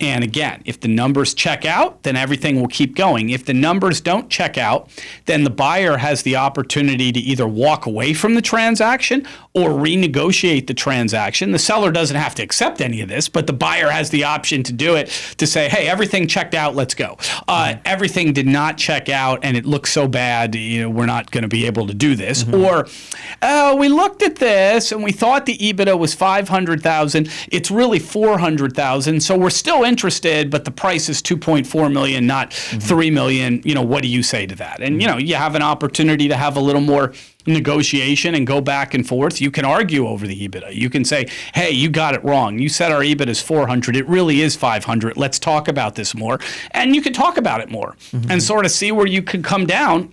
And again, if the numbers check out, then everything will keep going. If the numbers don't check out, then the buyer has the opportunity to either walk away from the transaction or renegotiate the transaction. The seller doesn't have to accept any of this, but the buyer has the option to do it, to say, hey, everything checked out, let's go. Everything did not check out and it looks so bad, we're not going to be able to do this. Or we looked at this and we thought the EBITDA was $500,000. It's really $400,000. So we're still interested, but the price is $2.4 million, not $3 million. What do you say to that? And, you have an opportunity to have a little more negotiation and go back and forth. You can argue over the EBITDA. You can say, hey, you got it wrong. You said our EBITDA is 400. It really is 500. Let's talk about this more. And you can talk about it more and sort of see where you could come down.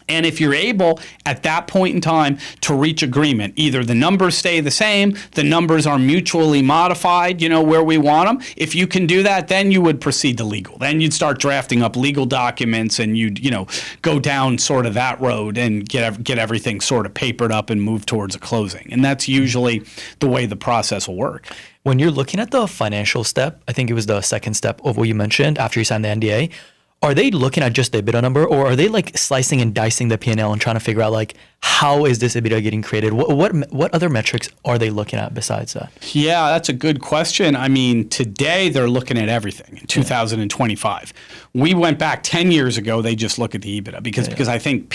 And if you're able at that point in time to reach agreement, either the numbers stay the same, the numbers are mutually modified, where we want them. If you can do that, then you would proceed to legal. Then you'd start drafting up legal documents and you'd, go down sort of that road and get everything sort of papered up and move towards a closing. And that's usually the way the process will work. When you're looking at the financial step, I think it was the second step of what you mentioned after you signed the NDA, are they looking at just the EBITDA number, or are they like slicing and dicing the P&L and trying to figure out like how is this EBITDA getting created? What other metrics are they looking at besides that? Yeah, that's a good question. I mean, today they're looking at everything in 2025. We went back 10 years ago, they just look at the EBITDA because I think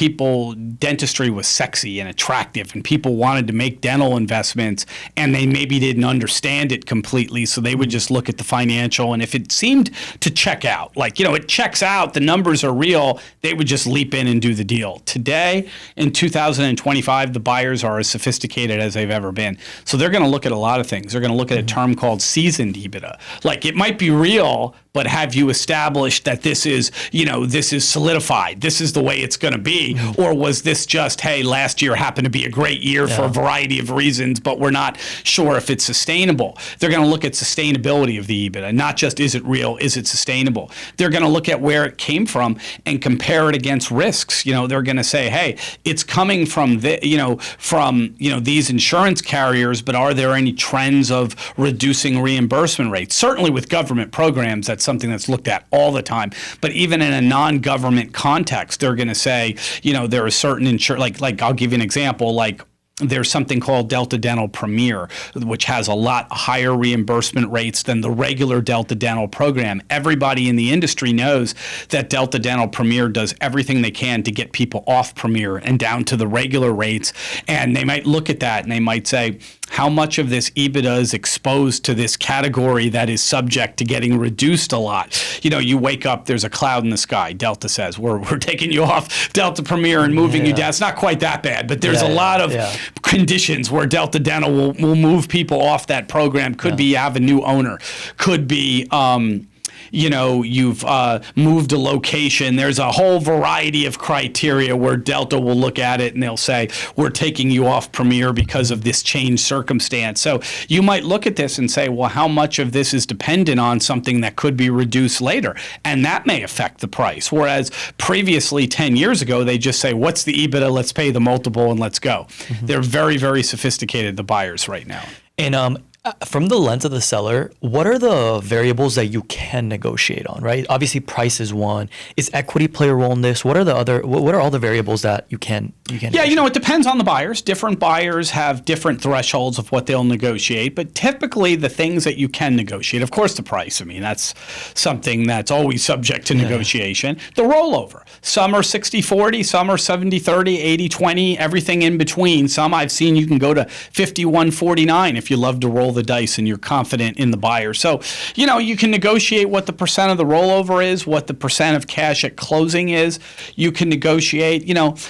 dentistry was sexy and attractive and people wanted to make dental investments and they maybe didn't understand it completely. So they would just look at the financial, and if it seemed to check out, like, it checks out out, the numbers are real, they would just leap in and do the deal. Today, in 2025, the buyers are as sophisticated as they've ever been. So they're going to look at a lot of things. They're going to look at a term called seasoned EBITDA. Like, it might be real, but have you established that this is, this is solidified, this is the way it's going to be? Or was this just, hey, last year happened to be a great year for a variety of reasons, but we're not sure if it's sustainable? They're going to look at sustainability of the EBITDA, not just is it real, is it sustainable? They're going to look at where it came from and compare it against risks. They're going to say, hey, it's coming from these insurance carriers, but are there any trends of reducing reimbursement rates? Certainly with government programs, that's something that's looked at all the time. But even in a non-government context, they're going to say, there are certain like I'll give you an example, like there's something called Delta Dental Premier, which has a lot higher reimbursement rates than the regular Delta Dental program. Everybody in the industry knows that Delta Dental Premier does everything they can to get people off Premier and down to the regular rates. And they might look at that and they might say, how much of this EBITDA is exposed to this category that is subject to getting reduced a lot? You wake up, there's a cloud in the sky. Delta says, we're taking you off Delta Premier and moving you down. It's not quite that bad, but there's a lot of conditions where Delta Dental will move people off that program. Could be you have a new owner. Could be you've moved a location. There's a whole variety of criteria where Delta will look at it and they'll say, we're taking you off Premier because of this changed circumstance. So you might look at this and say, well, how much of this is dependent on something that could be reduced later? And that may affect the price. Whereas previously, 10 years ago, they just say, what's the EBITDA? Let's pay the multiple and let's go. They're very, very sophisticated, the buyers right now. And from the lens of the seller, what are the variables that you can negotiate on, right? Obviously, price is one. Is equity play a role in this? What are all the variables that you can negotiate? It depends on the buyers. Different buyers have different thresholds of what they'll negotiate, but typically the things that you can negotiate, of course, the price. I mean, that's something that's always subject to negotiation. The rollover. Some are 60-40, some are 70-30, 80-20, everything in between. Some I've seen you can go to 51-49 if you love to roll the dice and you're confident in the buyer. So, you can negotiate what the percent of the rollover is, what the percent of cash at closing is. You can negotiate,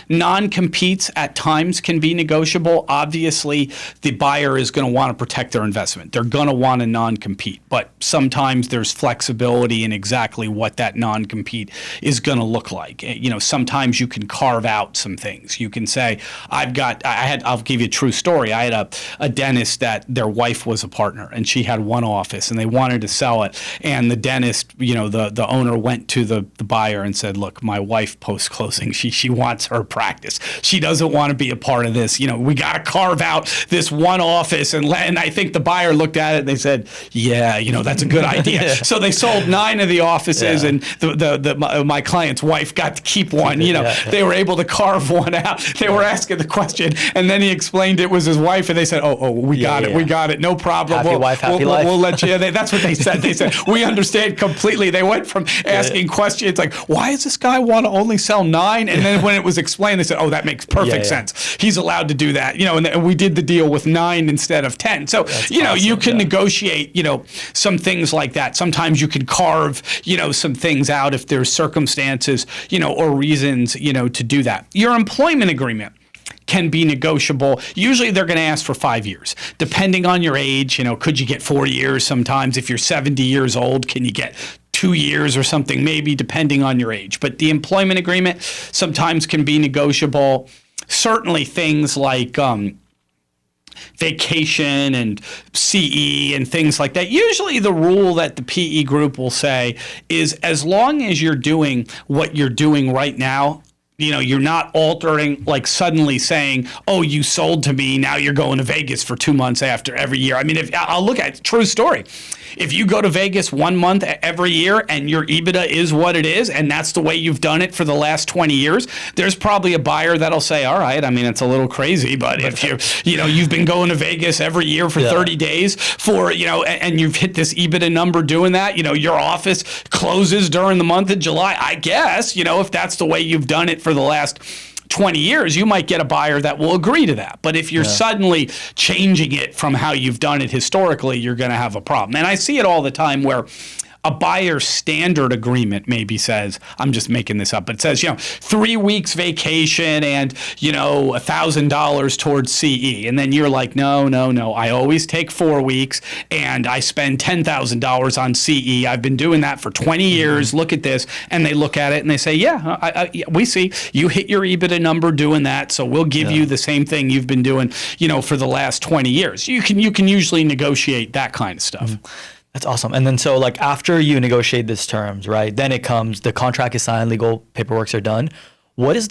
non-competes at times can be negotiable. Obviously, the buyer is going to want to protect their investment. They're going to want a non-compete, but sometimes there's flexibility in exactly what that non-compete is going to look like. Sometimes you can carve out some things. You can say, I'll give you a true story. I had a dentist that their wife was a partner and she had one office and they wanted to sell it. And the dentist, the owner went to the buyer and said, look, my wife post-closing, she wants her practice. She doesn't want to be a part of this. We got to carve out this one office. And I think the buyer looked at it and they said, yeah, that's a good idea. So they sold 9 of the offices and my client's wife got to keep one. They were able to carve one out. They were asking the question and then he explained it was his wife and they said, we got it. We got it. No problem. Happy wife, happy life. We'll let you. That's what they said. They said, we understand completely. They went from asking questions like, why does this guy want to only sell 9? And then when it was explained, they said, that makes perfect sense. He's allowed to do that. And we did the deal with 9 instead of 10. So, awesome. You can negotiate, some things like that. Sometimes you can carve, some things out if there's circumstances, or reasons, to do that. Your employment agreement can be negotiable. Usually they're going to ask for 5 years. Depending on your age, could you get 4 years sometimes? If you're 70 years old, can you get 2 years or something, maybe depending on your age. But the employment agreement sometimes can be negotiable. Certainly things like vacation and CE and things like that. Usually the rule that the PE group will say is as long as you're doing what you're doing right now, you're not altering, like suddenly saying, you sold to me, now you're going to Vegas for 2 months after every year. I mean, I'll look at it, true story. If you go to Vegas 1 month every year and your EBITDA is what it is, and that's the way you've done it for the last 20 years, there's probably a buyer that'll say, all right, I mean, it's a little crazy, but if you've been going to Vegas every year for 30 days and you've hit this EBITDA number doing that, your office closes during the month of July, I guess, if that's the way you've done it for the last 20 years, you might get a buyer that will agree to that. But if you're suddenly changing it from how you've done it historically, you're going to have a problem. And I see it all the time where a buyer standard agreement maybe says, I'm just making this up, but it says, 3 weeks vacation and, $1,000 towards CE. And then you're like, no, I always take 4 weeks and I spend $10,000 on CE. I've been doing that for 20 years. Look at this. And they look at it and they say, we see you hit your EBITDA number doing that. So we'll give you the same thing you've been doing, for the last 20 years. You can usually negotiate that kind of stuff. That's awesome. And then so like after you negotiate these terms, right? Then it comes, the contract is signed, legal paperworks are done. What is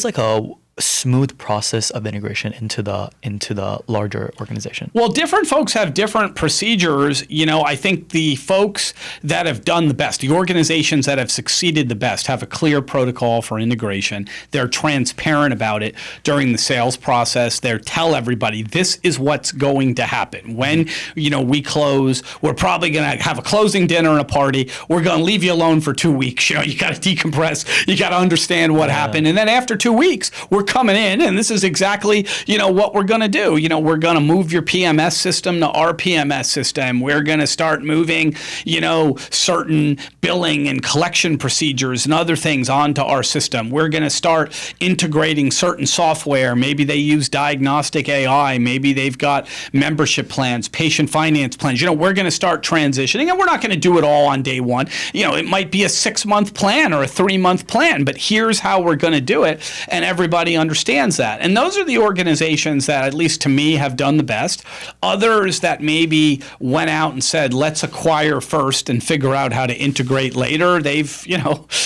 like a smooth process of integration into the larger organization? Well, different folks have different procedures. I think the folks that have done the best, the organizations that have succeeded the best, have a clear protocol for integration. They're transparent about it during the sales process. They tell everybody this is what's going to happen. When we close, we're probably going to have a closing dinner and a party. We're going to leave you alone for 2 weeks. You got to decompress. You got to understand what happened. And then after 2 weeks, we're coming in, and this is exactly, what we're going to do. We're going to move your PMS system to our PMS system. We're going to start moving, certain billing and collection procedures and other things onto our system. We're going to start integrating certain software. Maybe they use diagnostic AI. Maybe they've got membership plans, patient finance plans. We're going to start transitioning, and we're not going to do it all on day one. It might be a 6-month plan or a 3-month plan, but here's how we're going to do it, and everybody understands that. And those are the organizations that, at least to me, have done the best. Others that maybe went out and said, let's acquire first and figure out how to integrate later, they've,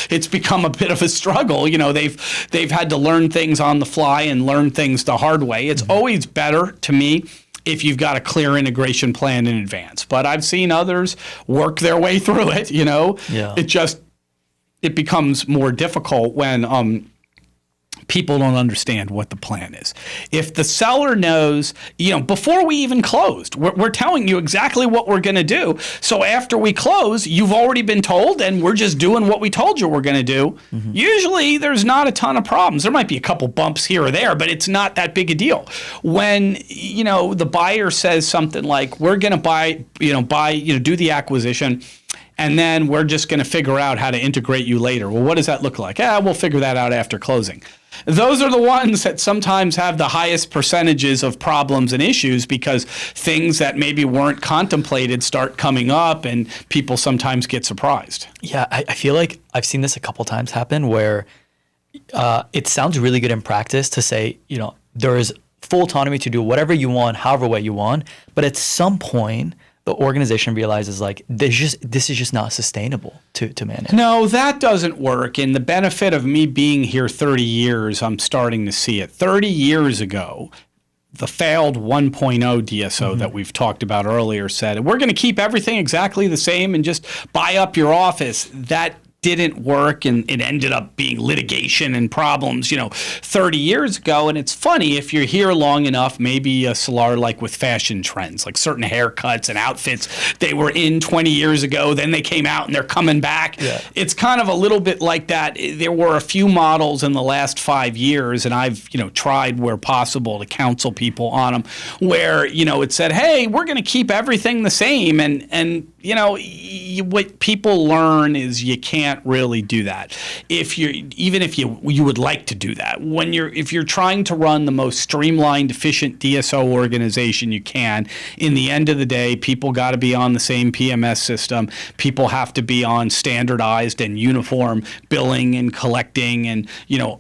it's become a bit of a struggle. They've had to learn things on the fly and learn things the hard way. It's always better to me if you've got a clear integration plan in advance. But I've seen others work their way through it, It becomes more difficult when people don't understand what the plan is. If the seller knows, before we even closed, we're telling you exactly what we're going to do. So after we close, you've already been told, and we're just doing what we told you we're going to do. Usually there's not a ton of problems. There might be a couple bumps here or there, but it's not that big a deal. When, the buyer says something like, we're going to do the acquisition, and then we're just going to figure out how to integrate you later. Well, what does that look like? We'll figure that out after closing. Those are the ones that sometimes have the highest percentages of problems and issues, because things that maybe weren't contemplated start coming up and people sometimes get surprised. Yeah, I feel like I've seen this a couple times happen where it sounds really good in practice to say, there is full autonomy to do whatever you want, however way you want. But at some point, the organization realizes this is just not sustainable to manage. No, that doesn't work. And the benefit of me being here 30 years, I'm starting to see it. 30 years ago, the failed 1.0 DSO that we've talked about earlier said, we're going to keep everything exactly the same and just buy up your office. That didn't work, and it ended up being litigation and problems, 30 years ago. And it's funny, if you're here long enough, maybe a Solar, like with fashion trends, like certain haircuts and outfits, they were in 20 years ago, then they came out and they're coming back. Yeah. It's kind of a little bit like that. There were a few models in the last 5 years, and I've, tried where possible to counsel people on them, where, it said, hey, we're going to keep everything the same. And what people learn is you can't really do that. If you would like to do that, if you're trying to run the most streamlined, efficient DSO organization you can, in the end of the day, people got to be on the same PMS system. People have to be on standardized and uniform billing and collecting and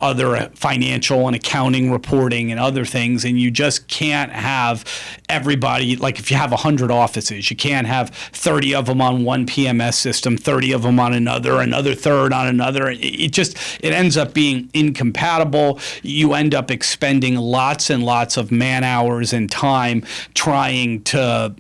other financial and accounting reporting and other things. And you just can't have everybody, like if you have 100 offices, you can't have 30 of them on one PMS system, 30 of them on another third on another. It ends up being incompatible. You end up expending lots and lots of man hours and time trying to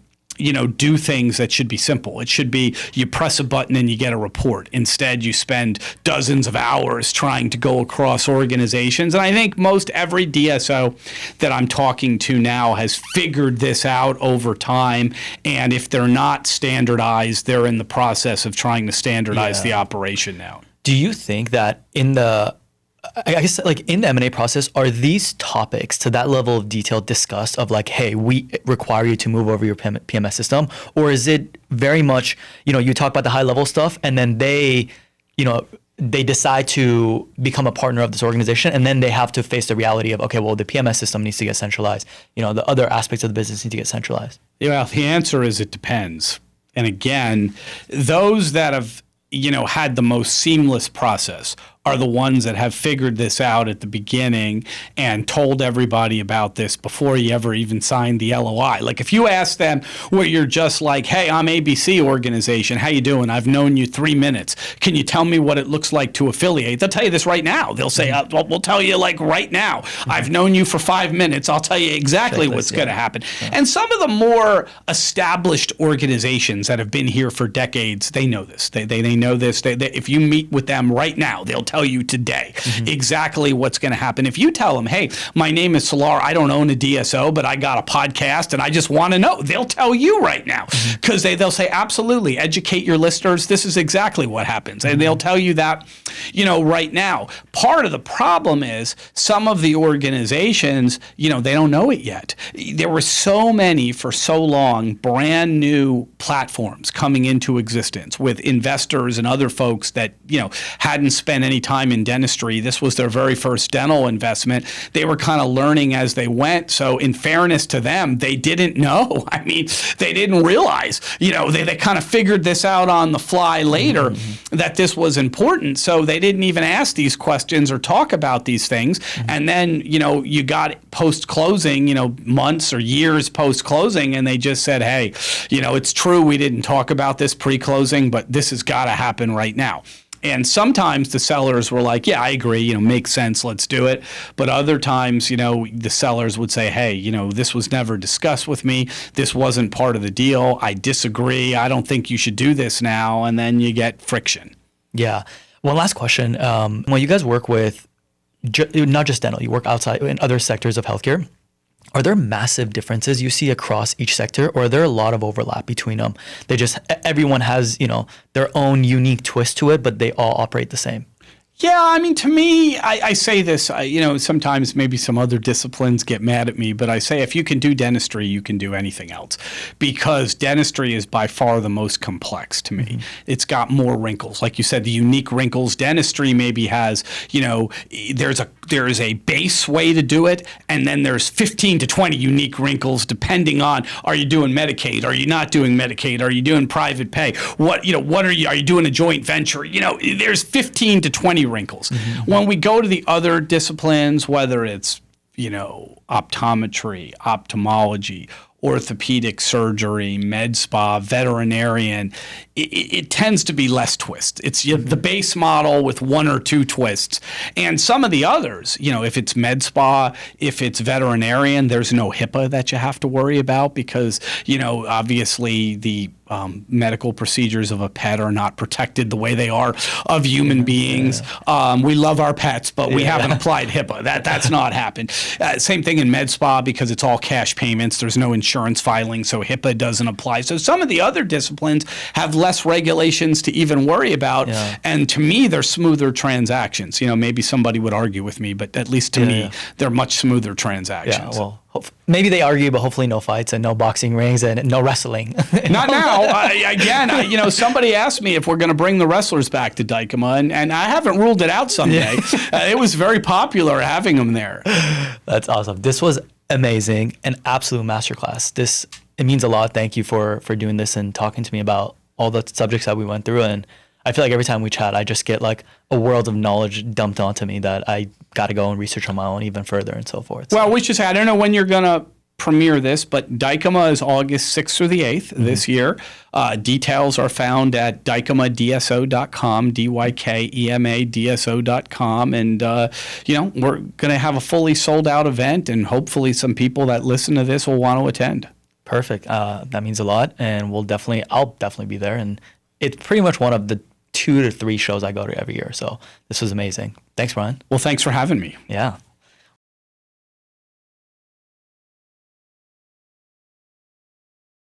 do things that should be simple. It should be you press a button and you get a report. Instead, you spend dozens of hours trying to go across organizations. And I think most every DSO that I'm talking to now has figured this out over time. And if they're not standardized, they're in the process of trying to standardize the operation now. Do you think that in the I guess like in the M&A process, are these topics to that level of detail discussed of like, hey, we require you to move over your PMS system? Or is it very much, you talk about the high level stuff and then they decide to become a partner of this organization and then they have to face the reality of, okay, well, the PMS system needs to get centralized. The other aspects of the business need to get centralized. Yeah, the answer is it depends. And again, those that have had the most seamless process are the ones that have figured this out at the beginning and told everybody about this before you ever even signed the LOI. Like if you ask them where you're just like, hey, I'm ABC organization, how you doing? I've known you 3 minutes. Can you tell me what it looks like to affiliate? They'll tell you this right now. They'll say, we'll tell you like right now. I've known you for 5 minutes. I'll tell you exactly what's going to happen. Yeah. And some of the more established organizations that have been here for decades, they know this. They know this. If you meet with them right now, they'll tell you today exactly what's going to happen. If you tell them, hey, my name is Solar, I don't own a DSO, but I got a podcast and I just want to know, they'll tell you right now because they'll say, absolutely, educate your listeners. This is exactly what happens. And they'll tell you that, right now. Part of the problem is some of the organizations, they don't know it yet. There were so many for so long brand new platforms coming into existence with investors and other folks that, hadn't spent any time in dentistry. This was their very first dental investment. They were kind of learning as they went. So in fairness to them, they didn't know. I mean, they didn't realize, they kind of figured this out on the fly later that this was important. So they didn't even ask these questions or talk about these things. And then, you got post-closing, months or years post-closing, and they just said, hey, it's true we didn't talk about this pre-closing, but this has got to happen right now. And sometimes the sellers were like, yeah, I agree, makes sense, let's do it. But other times, the sellers would say, hey, this was never discussed with me. This wasn't part of the deal. I disagree. I don't think you should do this now. And then you get friction. Yeah. One last question. When you guys work with not just dental, you work outside in other sectors of healthcare. Are there massive differences you see across each sector, or are there a lot of overlap between them? Everyone has, their own unique twist to it, but they all operate the same. Yeah, I mean, to me, I say this, sometimes maybe some other disciplines get mad at me, but I say if you can do dentistry, you can do anything else because dentistry is by far the most complex to me. It's got more wrinkles. Like you said, the unique wrinkles. Dentistry maybe has, there is a base way to do it, and then there's 15 to 20 unique wrinkles depending on, are you doing Medicaid? Are you not doing Medicaid? Are you doing private pay? Are you doing a joint venture? There's 15 to 20 wrinkles. When we go to the other disciplines, whether it's, optometry, ophthalmology, orthopedic surgery, med spa, veterinarian, it tends to be less twists. It's the base model with one or two twists. And some of the others, if it's med spa, if it's veterinarian, there's no HIPAA that you have to worry about because, obviously the medical procedures of a pet are not protected the way they are of human beings. We love our pets, but we haven't applied HIPAA. That's not happened. Same thing in med spa because it's all cash payments. There's no insurance filing, so HIPAA doesn't apply. So some of the other disciplines have less regulations to even worry about. And to me, they're smoother transactions. Maybe somebody would argue with me, but at least to me, they're much smoother transactions. Yeah, well, maybe they argue, but hopefully no fights and no boxing rings and no wrestling. Not now. Somebody asked me if we're going to bring the wrestlers back to Dykema, and I haven't ruled it out someday. It was very popular having them there. That's awesome. This was amazing, an absolute masterclass. It means a lot. Thank you for doing this and talking to me about all the subjects that we went through. And I feel like every time we chat, I just get like a world of knowledge dumped onto me that I got to go and research on my own even further and so forth. Well, we just I don't know when you're going to premiere this, but Dykema is August 6th through the 8th this year. Details are found at DykemaDSO.com, DYKEMA-DSO.com. And, we're going to have a fully sold out event, and hopefully some people that listen to this will want to attend. Perfect. That means a lot. And I'll definitely be there. And it's pretty much one of the 2 to 3 shows I go to every year. So this was amazing. Thanks, Brian. Well, thanks for having me. Yeah.